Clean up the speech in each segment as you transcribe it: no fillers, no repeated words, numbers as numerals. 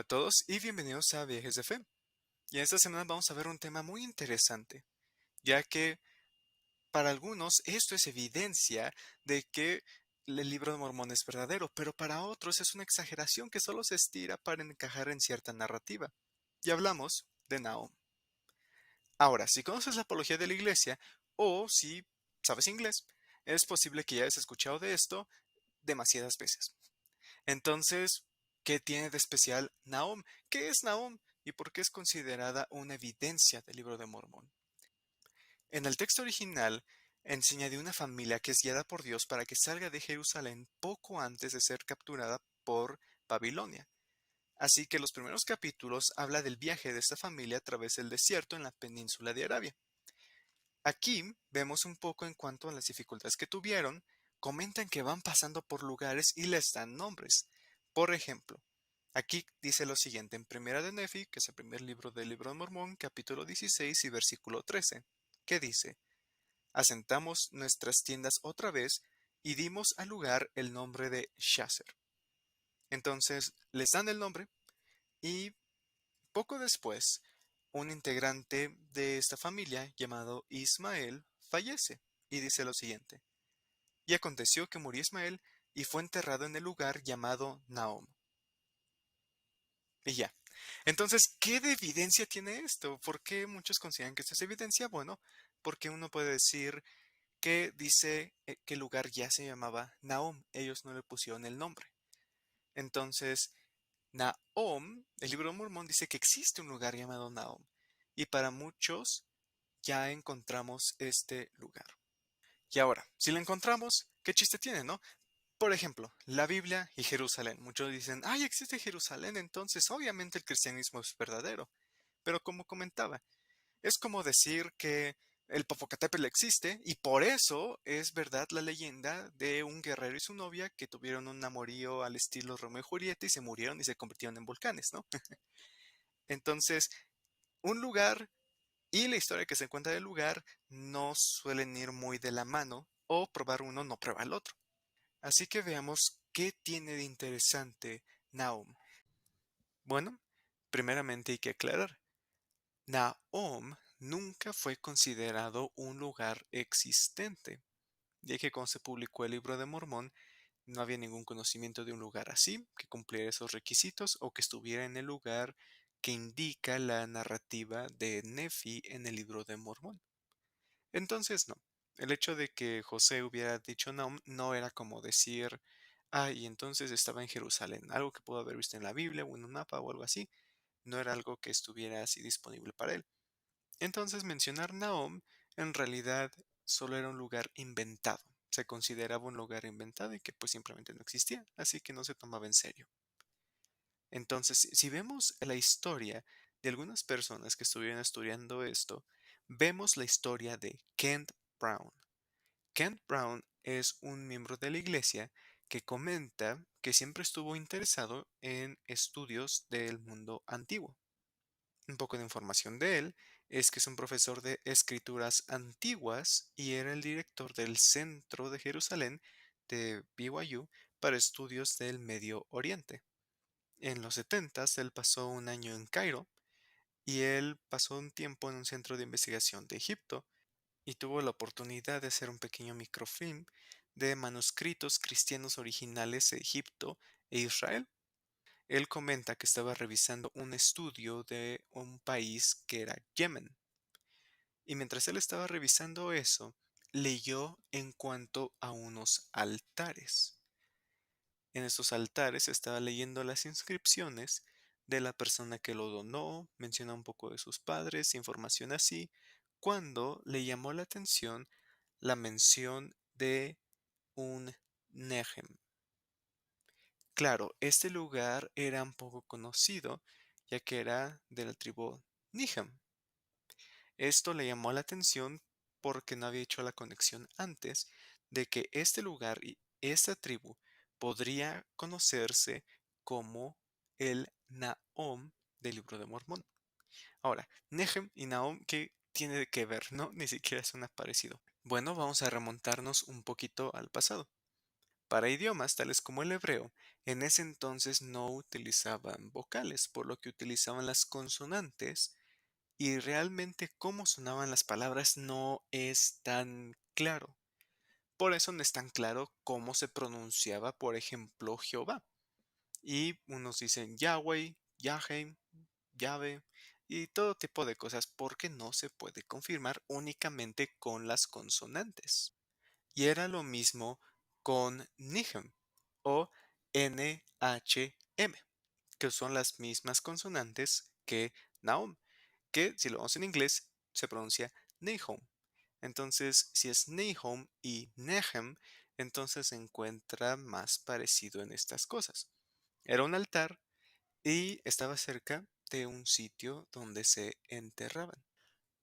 a todos y bienvenidos a Viajes de Fe. Y en esta semana vamos a ver un tema muy interesante, ya que para algunos esto es evidencia de que el libro de Mormón es verdadero, pero para otros es una exageración que solo se estira para encajar en cierta narrativa. Y hablamos de Nahum. Ahora, si conoces la apología de la iglesia o si sabes inglés, es posible que ya hayas escuchado de esto demasiadas veces. Entonces, ¿qué tiene de especial Nahum? ¿Qué es Nahum y por qué es considerada una evidencia del libro de Mormón? En el texto original, enseña de una familia que es guiada por Dios para que salga de Jerusalén poco antes de ser capturada por Babilonia. Así que los primeros capítulos habla del viaje de esta familia a través del desierto en la península de Arabia. Aquí vemos un poco en cuanto a las dificultades que tuvieron, comentan que van pasando por lugares y les dan nombres. Por ejemplo, aquí dice lo siguiente en Primera de Nefi, que es el primer libro del libro de Mormón, capítulo 16 y versículo 13, que dice: Asentamos nuestras tiendas otra vez y dimos al lugar el nombre de Shazer. Entonces les dan el nombre y poco después, un integrante de esta familia llamado Ismael fallece y dice lo siguiente: Y aconteció que murió Ismael y fue enterrado en el lugar llamado Nahom. Y ya. Entonces, ¿qué de evidencia tiene esto? ¿Por qué muchos consideran que esto es evidencia? Bueno, porque uno puede decir que dice que el lugar ya se llamaba Nahom. Ellos no le pusieron el nombre. Entonces, Nahom, el libro de Mormón dice que existe un lugar llamado Nahom. Y para muchos ya encontramos este lugar. Y ahora, si lo encontramos, ¿qué chiste tiene, no? Por ejemplo, la Biblia y Jerusalén. Muchos dicen, ¡ay, existe Jerusalén! Entonces, obviamente el cristianismo es verdadero. Pero como comentaba, es como decir que el Popocatépetl existe y por eso es verdad la leyenda de un guerrero y su novia que tuvieron un amorío al estilo Romeo y Julieta y se murieron y se convirtieron en volcanes, ¿no? Entonces, un lugar y la historia que se encuentra del lugar no suelen ir muy de la mano o probar uno no prueba el otro. Así que veamos qué tiene de interesante Nahum. Bueno, primeramente hay que aclarar, Nahum nunca fue considerado un lugar existente, ya que cuando se publicó el libro de Mormón no había ningún conocimiento de un lugar así, que cumpliera esos requisitos o que estuviera en el lugar que indica la narrativa de Nefi en el libro de Mormón. Entonces, no. El hecho de que José hubiera dicho Nahum no era como decir, y entonces estaba en Jerusalén, algo que pudo haber visto en la Biblia o en un mapa o algo así, no era algo que estuviera así disponible para él. Entonces, mencionar Nahum en realidad solo era un lugar inventado. Se consideraba un lugar inventado y que pues simplemente no existía, así que no se tomaba en serio. Entonces, si vemos la historia de algunas personas que estuvieron estudiando esto, vemos la historia de Kent Brown. Kent Brown es un miembro de la iglesia que comenta que siempre estuvo interesado en estudios del mundo antiguo. Un poco de información de él es que es un profesor de escrituras antiguas y era el director del Centro de Jerusalén de BYU para estudios del Medio Oriente. En los 70 él pasó un año en Cairo y él pasó un tiempo en un centro de investigación de Egipto y tuvo la oportunidad de hacer un pequeño microfilm de manuscritos cristianos originales de Egipto e Israel. Él comenta que estaba revisando un estudio de un país que era Yemen. Y mientras él estaba revisando eso, leyó en cuanto a unos altares. En estos altares estaba leyendo las inscripciones de la persona que lo donó, menciona un poco de sus padres, información así, cuando le llamó la atención la mención de un Nehem. Claro, este lugar era un poco conocido, ya que era de la tribu Niham. Esto le llamó la atención porque no había hecho la conexión antes de que este lugar y esta tribu podría conocerse como el Nahom del libro de Mormón. Ahora, Nehem y Nahom, ¿qué tiene que ver? No, ni siquiera suena parecido. Bueno, vamos a remontarnos un poquito al pasado. Para idiomas tales como el hebreo, en ese entonces no utilizaban vocales, por lo que utilizaban las consonantes y realmente cómo sonaban las palabras no es tan claro. Por eso no es tan claro cómo se pronunciaba, por ejemplo, Jehová. Y unos dicen Yahweh, Yahweh, Yahvé y todo tipo de cosas porque no se puede confirmar únicamente con las consonantes. Y era lo mismo con Nihem o NHM, que son las mismas consonantes que Nahum, que si lo vemos en inglés se pronuncia Nahum. Entonces, si es Nahum y Nehem, entonces se encuentra más parecido en estas cosas. Era un altar y estaba cerca de un sitio donde se enterraban.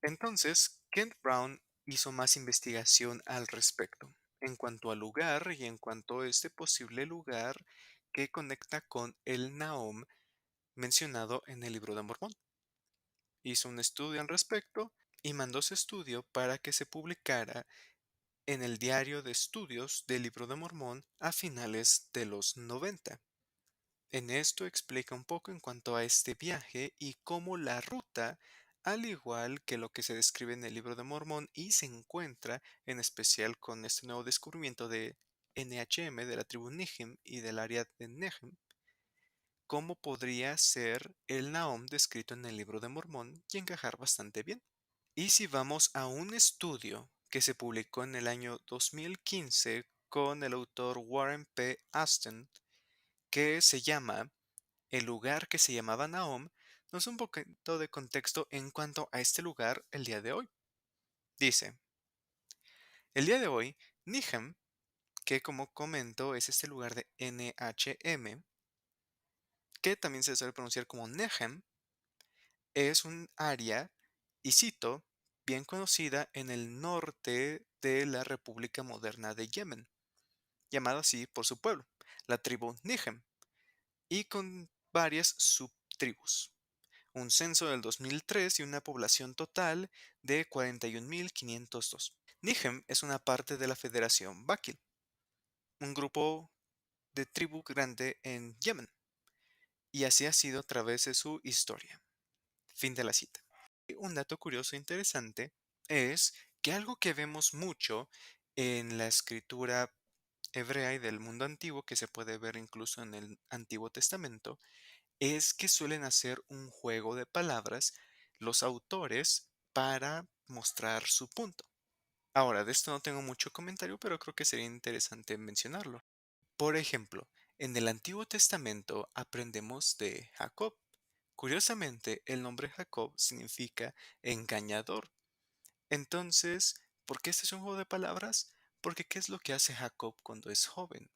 Entonces, Kent Brown hizo más investigación al respecto, en cuanto al lugar y en cuanto a este posible lugar que conecta con el Nahom mencionado en el libro de Mormón. Hizo un estudio al respecto y mandó su estudio para que se publicara en el diario de estudios del libro de Mormón a finales de los 90. En esto explica un poco en cuanto a este viaje y cómo la ruta, al igual que lo que se describe en el libro de Mormón y se encuentra en especial con este nuevo descubrimiento de NHM, de la tribu Nihim y del área de Nehem, cómo podría ser el Nahom descrito en el libro de Mormón y encajar bastante bien. Y si vamos a un estudio que se publicó en el año 2015 con el autor Warren P. Aston, que se llama El lugar que se llamaba Nahom, nos da un poquito de contexto en cuanto a este lugar el día de hoy. Dice, el día de hoy, Nihem, que como comento es este lugar de NHM, que también se suele pronunciar como Nehem, es un área, y cito, bien conocida en el norte de la República Moderna de Yemen, llamada así por su pueblo, la tribu Nihem, y con varias subtribus. Un censo del 2003 y una población total de 41.502. Nijem es una parte de la Federación Bakil, un grupo de tribu grande en Yemen, y así ha sido a través de su historia. Fin de la cita. Y un dato curioso e interesante es que algo que vemos mucho en la escritura hebrea y del mundo antiguo, que se puede ver incluso en el Antiguo Testamento, es que suelen hacer un juego de palabras los autores para mostrar su punto. Ahora, de esto no tengo mucho comentario, pero creo que sería interesante mencionarlo. Por ejemplo, en el Antiguo Testamento aprendemos de Jacob. Curiosamente, el nombre Jacob significa engañador. Entonces, ¿por qué este es un juego de palabras? Porque ¿qué es lo que hace Jacob cuando es joven?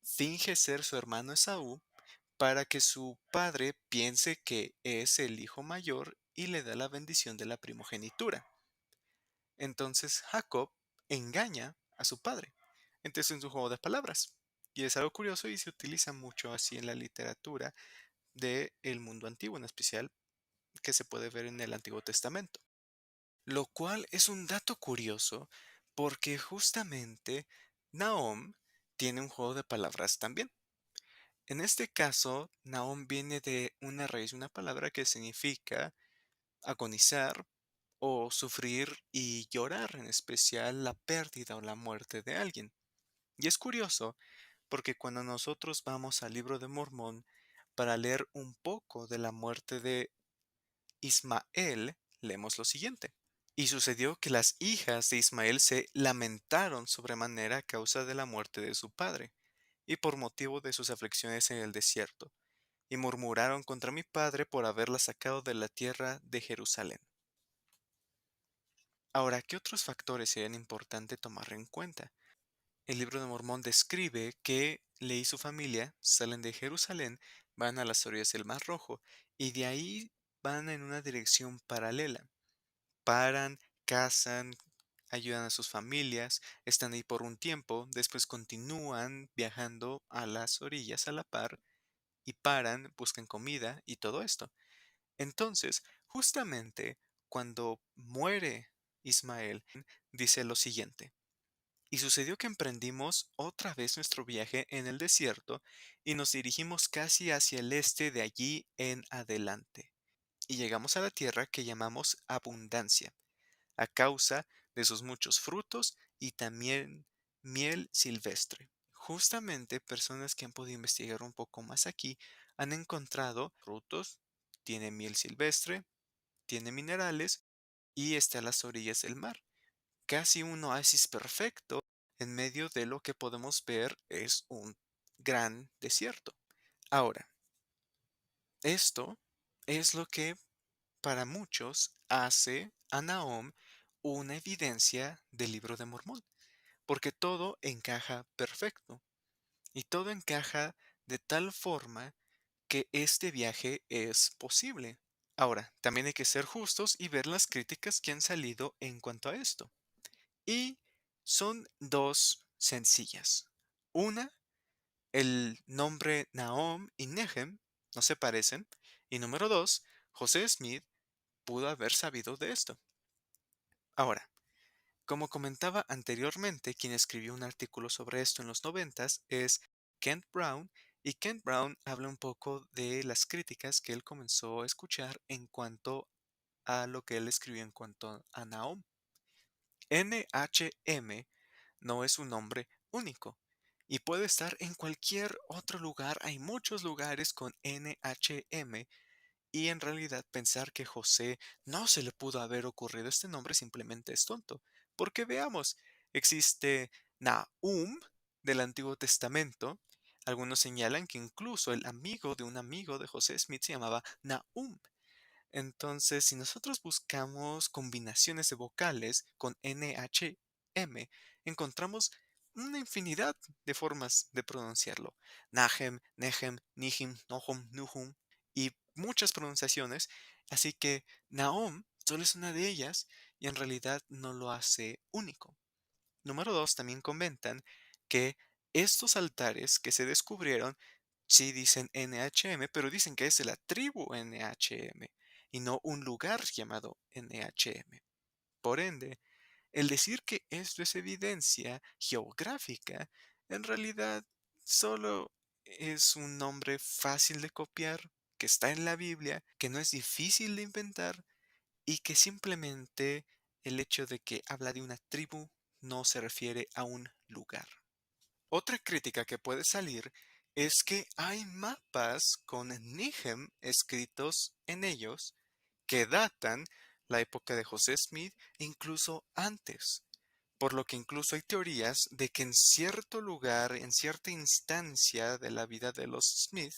Finge ser su hermano Esaú para que su padre piense que es el hijo mayor y le da la bendición de la primogenitura. Entonces Jacob engaña a su padre. Entonces es un juego de palabras. Y es algo curioso y se utiliza mucho así en la literatura del mundo antiguo, en especial que se puede ver en el Antiguo Testamento. Lo cual es un dato curioso porque justamente Nahom tiene un juego de palabras también. En este caso, Nahom viene de una raíz, una palabra que significa agonizar o sufrir y llorar, en especial la pérdida o la muerte de alguien. Y es curioso porque cuando nosotros vamos al libro de Mormón para leer un poco de la muerte de Ismael, leemos lo siguiente. Y sucedió que las hijas de Ismael se lamentaron sobremanera a causa de la muerte de su padre, y por motivo de sus aflicciones en el desierto, y murmuraron contra mi padre por haberla sacado de la tierra de Jerusalén. Ahora, ¿qué otros factores serían importantes tomar en cuenta? El libro de Mormón describe que Leí y su familia salen de Jerusalén, van a las orillas del Mar Rojo, y de ahí van en una dirección paralela. Paran, cazan, ayudan a sus familias, están ahí por un tiempo, después continúan viajando a las orillas a la par y paran, buscan comida y todo esto. Entonces, justamente cuando muere Ismael, dice lo siguiente. Y sucedió que emprendimos otra vez nuestro viaje en el desierto y nos dirigimos casi hacia el este de allí en adelante. Y llegamos a la tierra que llamamos Abundancia, a causa de sus muchos frutos y también miel silvestre. Justamente personas que han podido investigar un poco más aquí han encontrado frutos, tiene miel silvestre, tiene minerales y está a las orillas del mar. Casi un oasis perfecto en medio de lo que podemos ver es un gran desierto. Ahora, esto es lo que para muchos hace a Nahum una evidencia del libro de Mormón, porque todo encaja perfecto y todo encaja de tal forma que este viaje es posible. Ahora, también hay que ser justos y ver las críticas que han salido en cuanto a esto. Y son dos sencillas. Una, el nombre Nahum y Nehem no se parecen. Y número dos, José Smith pudo haber sabido de esto. Ahora, como comentaba anteriormente, quien escribió un artículo sobre esto en los noventas es Kent Brown, y Kent Brown habla un poco de las críticas que él comenzó a escuchar en cuanto a lo que él escribió en cuanto a Nahum. NHM no es un nombre único y puede estar en cualquier otro lugar. Hay muchos lugares con NHM y en realidad pensar que José no se le pudo haber ocurrido este nombre simplemente es tonto. Porque veamos, existe Nahum del Antiguo Testamento. Algunos señalan que incluso el amigo de un amigo de José Smith se llamaba Nahum. Entonces, si nosotros buscamos combinaciones de vocales con NHM, encontramos una infinidad de formas de pronunciarlo. Nahem, Nehem, Nihim, Nohum, Nuhum y muchas pronunciaciones. Así que Nahom solo es una de ellas y en realidad no lo hace único. Número dos, también comentan que estos altares que se descubrieron sí dicen NHM, pero dicen que es de la tribu NHM y no un lugar llamado NHM. Por ende, el decir que esto es evidencia geográfica, en realidad solo es un nombre fácil de copiar, que está en la Biblia, que no es difícil de inventar y que simplemente el hecho de que habla de una tribu no se refiere a un lugar. Otra crítica que puede salir es que hay mapas con Nijem escritos en ellos que datan la época de José Smith e incluso antes, por lo que incluso hay teorías de que en cierto lugar, en cierta instancia de la vida de los Smith,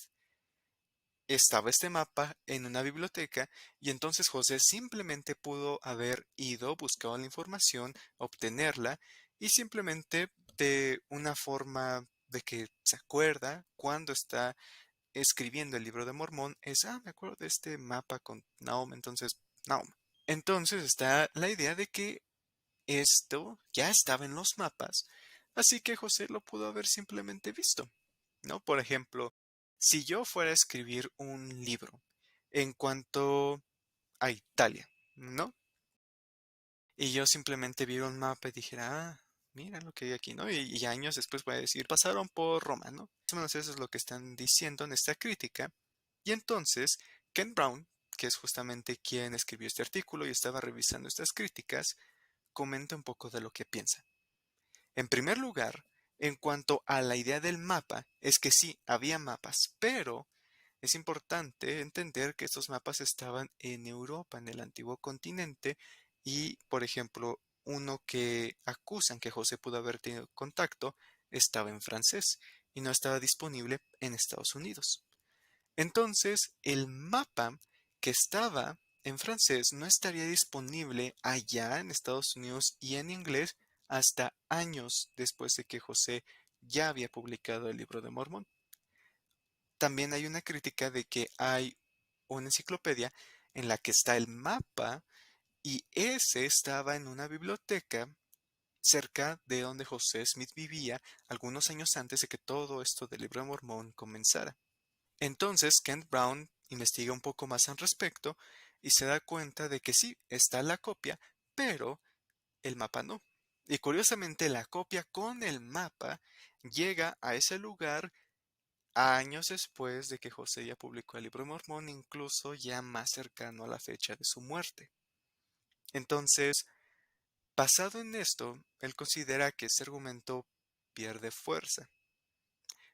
estaba este mapa en una biblioteca y entonces José simplemente pudo haber ido, buscado la información, obtenerla y simplemente de una forma de que se acuerda cuando está escribiendo el libro de Mormón es, me acuerdo de este mapa con Nahum, entonces Nahum. Entonces está la idea de que esto ya estaba en los mapas, así que José lo pudo haber simplemente visto, ¿no? Por ejemplo, si yo fuera a escribir un libro en cuanto a Italia, ¿no? Y yo simplemente viera un mapa y dijera, mira lo que hay aquí, ¿no? Y años después voy a decir, pasaron por Roma, ¿no? Más o menos eso es lo que están diciendo en esta crítica. Y entonces, Ken Brown, que es justamente quien escribió este artículo y estaba revisando estas críticas, comenta un poco de lo que piensa. En primer lugar, en cuanto a la idea del mapa, es que sí, había mapas, pero es importante entender que estos mapas estaban en Europa, en el antiguo continente, y, por ejemplo, uno que acusan que José pudo haber tenido contacto estaba en francés y no estaba disponible en Estados Unidos. Entonces, el mapa que estaba en francés no estaría disponible allá en Estados Unidos y en inglés hasta años después de que José ya había publicado el libro de Mormón. También hay una crítica de que hay una enciclopedia en la que está el mapa y ese estaba en una biblioteca cerca de donde José Smith vivía algunos años antes de que todo esto del libro de Mormón comenzara. Entonces, Kent Brown investiga un poco más al respecto y se da cuenta de que sí, está la copia, pero el mapa no. Y curiosamente la copia con el mapa llega a ese lugar años después de que José ya publicó el libro de Mormón, incluso ya más cercano a la fecha de su muerte. Entonces, basado en esto, él considera que ese argumento pierde fuerza.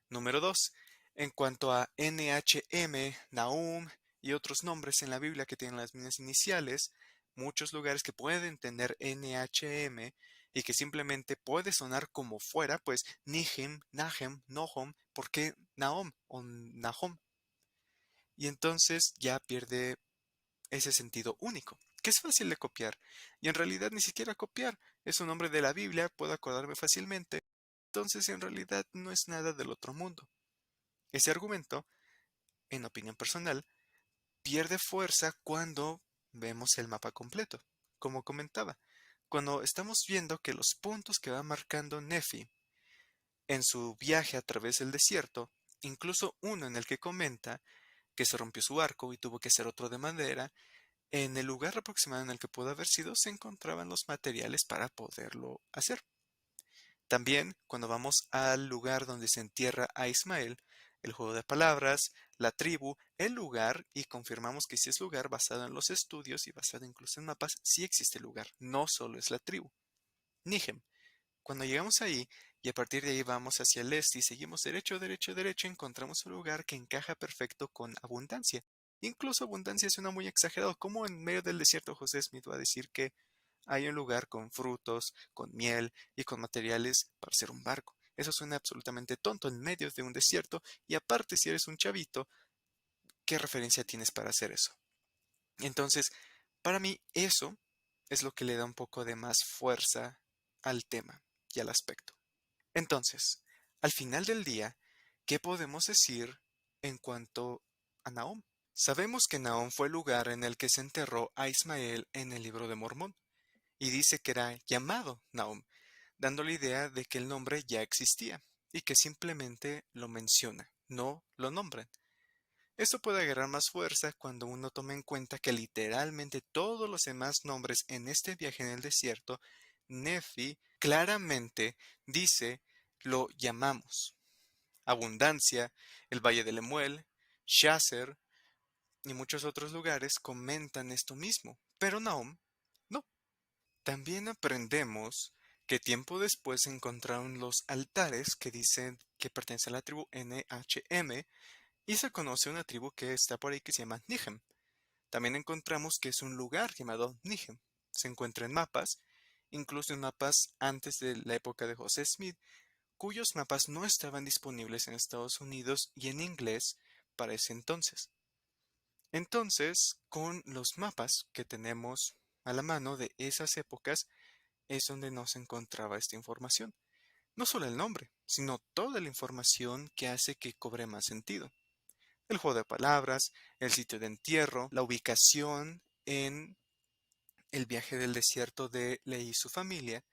Número 2. En cuanto a NHM, Nahum y otros nombres en la Biblia que tienen las mismas iniciales, muchos lugares que pueden tener NHM y que simplemente puede sonar como fuera, pues Nihim, Nahem, Nohom, ¿por qué Nahom o Nahom? Y entonces ya pierde ese sentido único, que es fácil de copiar. Y en realidad ni siquiera copiar, es un nombre de la Biblia, puedo acordarme fácilmente. Entonces en realidad no es nada del otro mundo. Ese argumento, en opinión personal, pierde fuerza cuando vemos el mapa completo. Como comentaba, cuando estamos viendo que los puntos que va marcando Nefi en su viaje a través del desierto, incluso uno en el que comenta que se rompió su arco y tuvo que hacer otro de madera, en el lugar aproximado en el que pudo haber sido se encontraban los materiales para poderlo hacer. También, cuando vamos al lugar donde se entierra a Ismael, el juego de palabras, la tribu, el lugar, y confirmamos que sí es lugar basado en los estudios y basado incluso en mapas, sí existe lugar, no solo es la tribu. Nígem. Cuando llegamos ahí y a partir de ahí vamos hacia el este y seguimos derecho, derecho, derecho, encontramos un lugar que encaja perfecto con abundancia. Incluso abundancia suena muy exagerado. ¿Cómo en medio del desierto José Smith va a decir que hay un lugar con frutos, con miel y con materiales para hacer un barco? Eso suena absolutamente tonto en medio de un desierto y aparte si eres un chavito, ¿qué referencia tienes para hacer eso? Entonces, para mí eso es lo que le da un poco de más fuerza al tema y al aspecto. Entonces, al final del día, ¿qué podemos decir en cuanto a Nahom? Sabemos que Nahom fue el lugar en el que se enterró a Ismael en el libro de Mormón, y dice que era llamado Nahom, dando la idea de que el nombre ya existía, y que simplemente lo menciona, no lo nombran. Esto puede agarrar más fuerza cuando uno toma en cuenta que literalmente todos los demás nombres en este viaje en el desierto, Nefi claramente dice lo llamamos. Abundancia, el Valle de Lemuel, Shazer y muchos otros lugares comentan esto mismo, pero Nahom no. También aprendemos que tiempo después se encontraron los altares que dicen que pertenecen a la tribu NHM y se conoce una tribu que está por ahí que se llama Nijem. También encontramos que es un lugar llamado Nijem. Se encuentra en mapas, incluso en mapas antes de la época de José Smith, cuyos mapas no estaban disponibles en Estados Unidos y en inglés para ese entonces. Entonces, con los mapas que tenemos a la mano de esas épocas, es donde nos encontraba esta información. No solo el nombre, sino toda la información que hace que cobre más sentido. El juego de palabras, el sitio de entierro, la ubicación en el viaje del desierto de Ley y su familia,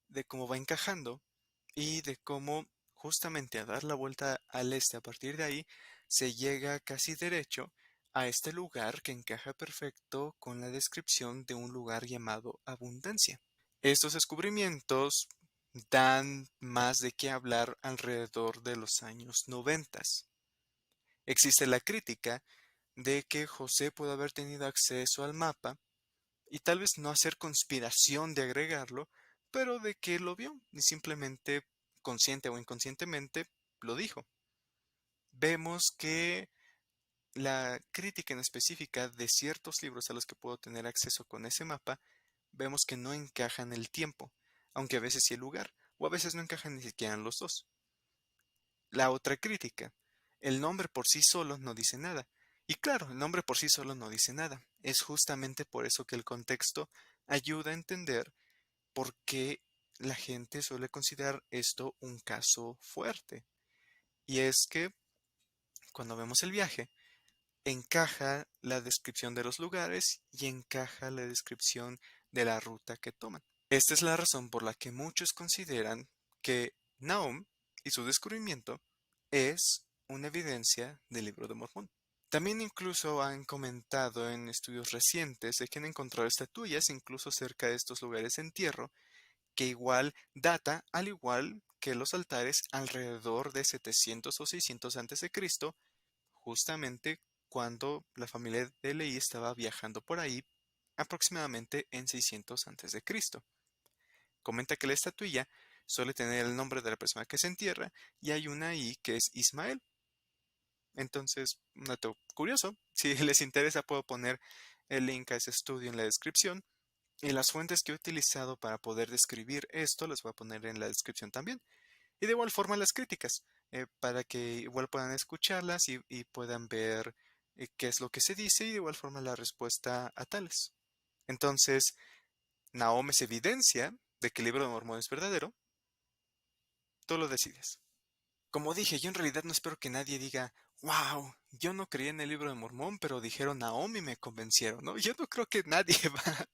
de cómo va encajando y de cómo justamente a dar la vuelta al este a partir de ahí se llega casi derecho a este lugar que encaja perfecto con la descripción de un lugar llamado Abundancia. Estos descubrimientos dan más de qué hablar alrededor de los años 90. Existe la crítica de que José pudo haber tenido acceso al mapa y tal vez no hacer conspiración de agregarlo, pero de que lo vio y simplemente, consciente o inconscientemente, lo dijo. Vemos que la crítica en específica de ciertos libros a los que puedo tener acceso con ese mapa, vemos que no encajan el tiempo, aunque a veces sí el lugar, o a veces no encajan ni siquiera en los dos. La otra crítica, el nombre por sí solo no dice nada. Y claro, el nombre por sí solo no dice nada. Es justamente por eso que el contexto ayuda a entender por qué la gente suele considerar esto un caso fuerte. Y es que cuando vemos el viaje, encaja la descripción de los lugares y encaja la descripción de la ruta que toman. Esta es la razón por la que muchos consideran que Nahum y su descubrimiento es una evidencia del libro de Mormón. También incluso han comentado en estudios recientes de que han encontrado estatuillas incluso cerca de estos lugares de entierro que igual data, al igual que los altares, alrededor de 700 o 600 antes de Cristo, justamente cuando la familia de Leí estaba viajando por ahí, aproximadamente en 600 antes de Cristo. Comenta que la estatuilla suele tener el nombre de la persona que se entierra y hay una ahí que es Ismael. Entonces, un dato curioso, si les interesa puedo poner el link a ese estudio en la descripción y las fuentes que he utilizado para poder describir esto las voy a poner en la descripción también. Y de igual forma las críticas, para que igual puedan escucharlas y puedan ver qué es lo que se dice y de igual forma la respuesta a tales. Entonces, Nahum es evidencia de que el libro de Mormón es verdadero, tú lo decides. Como dije, yo en realidad no espero que nadie diga, wow, yo no creía en el libro de Mormón, pero dijeron Nahum y me convencieron, ¿no? Yo no creo que nadie va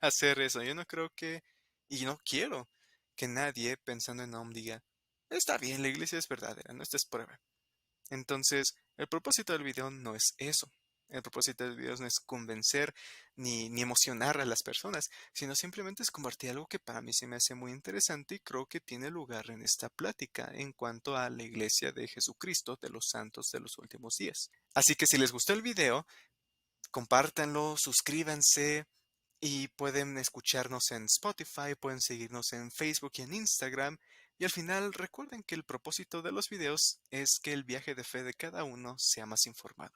a hacer eso, yo no creo que, y no quiero que nadie pensando en Nahum diga, está bien, la iglesia es verdadera, no esta es prueba. Entonces, el propósito del video no es eso. El propósito del video no es convencer ni emocionar a las personas, sino simplemente es compartir algo que para mí se me hace muy interesante y creo que tiene lugar en esta plática en cuanto a la iglesia de Jesucristo de los santos de los últimos días. Así que si les gustó el video, compártanlo, suscríbanse y pueden escucharnos en Spotify, pueden seguirnos en Facebook y en Instagram. Y al final recuerden que el propósito de los videos es que el viaje de fe de cada uno sea más informado.